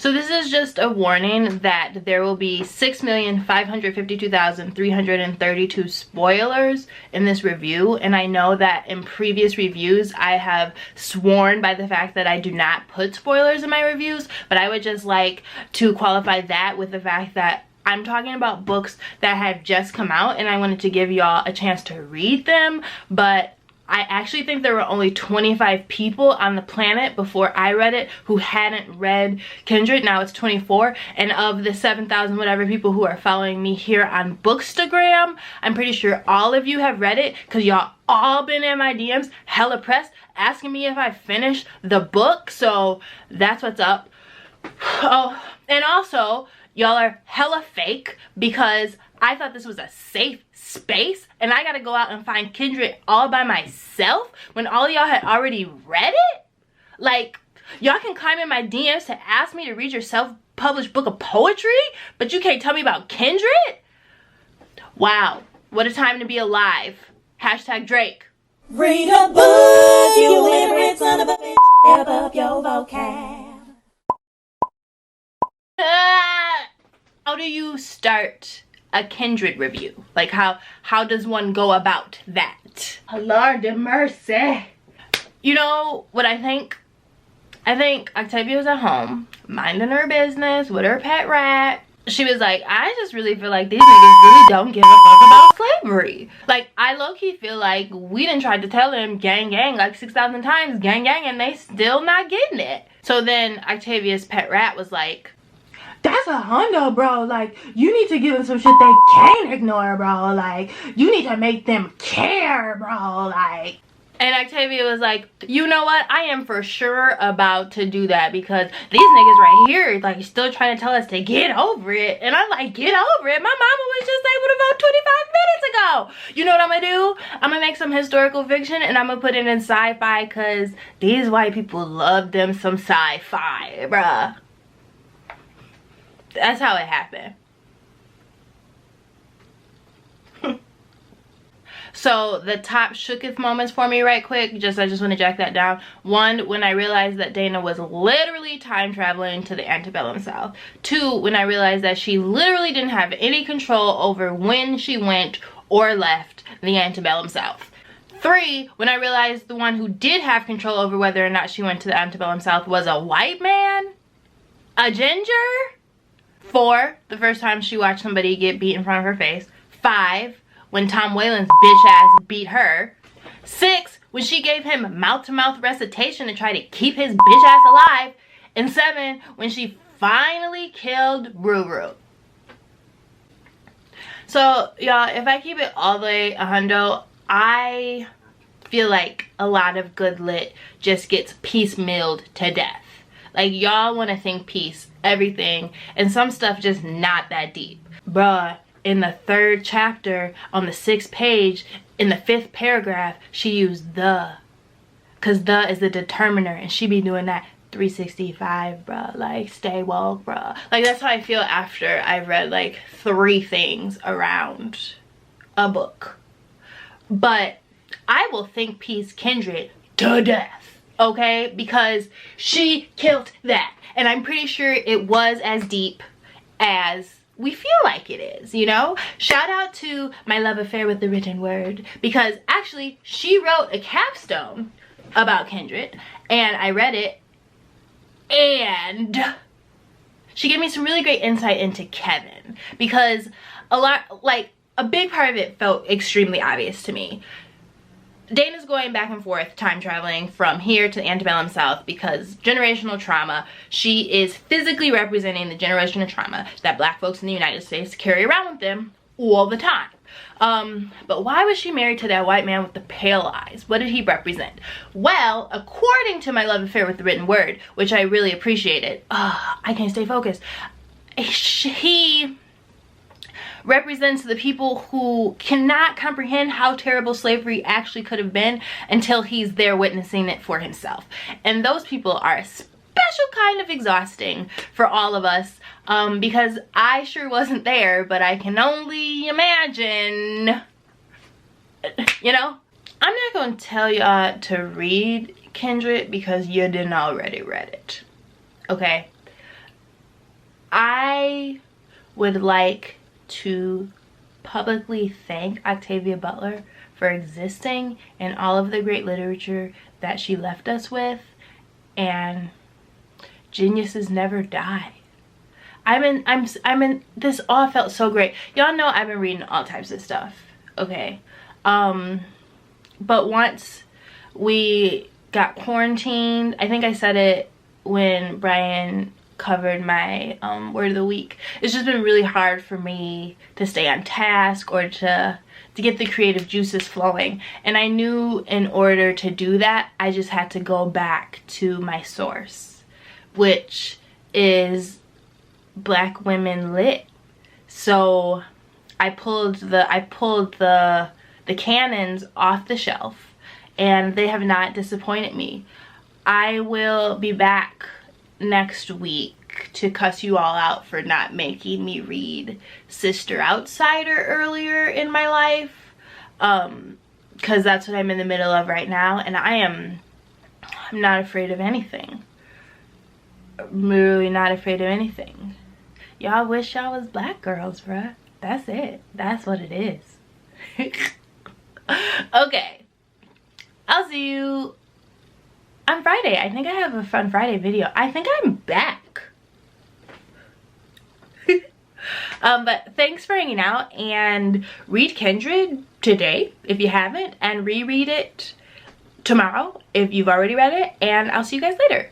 So this is just a warning that there will be 6,552,332 spoilers in this review. And I know that in previous reviews, I have sworn by the fact that I do not put spoilers in my reviews. But I would just like to qualify that with the fact that I'm talking about books that have just come out and I wanted to give y'all a chance to read them. But I actually think there were only 25 people on the planet before I read it who hadn't read Kindred. Now it's 24. And of the 7,000 whatever people who are following me here on Bookstagram, I'm pretty sure all of you have read it because y'all all been in my DMs hella pressed asking me if I finished the book. So that's what's up. Oh, and also y'all are hella fake because I thought this was a safe space and I gotta go out and find Kindred all by myself when all y'all had already read it. Like, y'all can climb in my DMs to ask me to read your self-published book of poetry, but you can't tell me about Kindred? Wow, what a time to be alive. Hashtag Drake. Read a book, you illiterate son of a bitch. Step up your vocab. How do you start a Kindred review? Like how does one go about that? Lord have mercy. You know what I think? I think Octavia was at home minding her business with her pet rat. She was like, I just really feel like these niggas really don't give a fuck about slavery. Like, I low-key feel like we done tried to tell them gang gang like 6,000 times, gang gang, and they still not getting it. So then Octavia's pet rat was like, that's a hundo, bro. Like, you need to give them some shit they can't ignore, bro. Like, you need to make them care, bro. Like, and Octavia was like, you know what? I am for sure about to do that because these niggas right here, like, still trying to tell us to get over it. And I'm like, get over it? My mama was just able to vote 25 minutes ago. You know what I'm gonna do? I'm gonna make some historical fiction and I'm gonna put it in sci-fi because these white people love them some sci-fi, bruh. That's how it happened. So the top shooketh moments for me right quick, I just want to jack that down. One, when I realized that Dana was literally time traveling to the antebellum South. Two, when I realized that she literally didn't have any control over when she went or left the antebellum South. Three, when I realized the one who did have control over whether or not she went to the antebellum South was a white man, a ginger. 4, the first time she watched somebody get beat in front of her face. 5, when Tom Whalen's bitch ass beat her. 6, when she gave him mouth-to-mouth recitation to try to keep his bitch ass alive. And 7, when she finally killed Ruru. So, y'all, if I keep it all the way a hundo, I feel like a lot of good lit just gets piecemealed to death. Like, y'all want to think peace, everything, and some stuff just not that deep. Bruh, in the 3rd chapter, on the 6th page, in the 5th paragraph, she used the. Because the is the determiner, and she be doing that 365, bruh. Like, stay woke, bruh. Like, that's how I feel after I've read, like, 3 things around a book. But I will think peace Kindred to death. Okay, because she killed that, and I'm pretty sure it was as deep as we feel like it is, you know. Shout out to my love affair with the written word, because actually she wrote a capstone about Kindred and I read it and she gave me some really great insight into Kevin, because a big part of it felt extremely obvious to me. Dana's going back and forth time traveling from here to the antebellum South because generational trauma. She is physically representing the generational trauma that black folks in the United States carry around with them all the time. But why was she married to that white man with the pale eyes? What did he represent? Well, according to my love affair with the written word, which I really appreciated, I can't stay focused. He represents the people who cannot comprehend how terrible slavery actually could have been until he's there witnessing it for himself. And those people are a special kind of exhausting for all of us, because I sure wasn't there, but I can only imagine, you know. I'm not going to tell y'all to read Kindred because you didn't already read it, okay? I would like to publicly thank Octavia Butler for existing and all of the great literature that she left us with, and geniuses never die. This all felt so great. Y'all know I've been reading all types of stuff, okay? But once we got quarantined, I think I said it when Brian covered my word of the week, it's just been really hard for me to stay on task or to get the creative juices flowing. And I knew in order to do that, I just had to go back to my source, which is Black women lit. So I pulled the canons off the shelf, and they have not disappointed me. I will be back next week to cuss you all out for not making me read Sister Outsider earlier in my life, because that's what I'm in the middle of right now, and I'm not afraid of anything. I'm really not afraid of anything. Y'all wish y'all was black girls, bruh. That's it. That's what it is. Okay, I'll see you on Friday. I think I have a fun Friday video. I think I'm back. But thanks for hanging out, and read Kindred today if you haven't, and reread it tomorrow if you've already read it, and I'll see you guys later.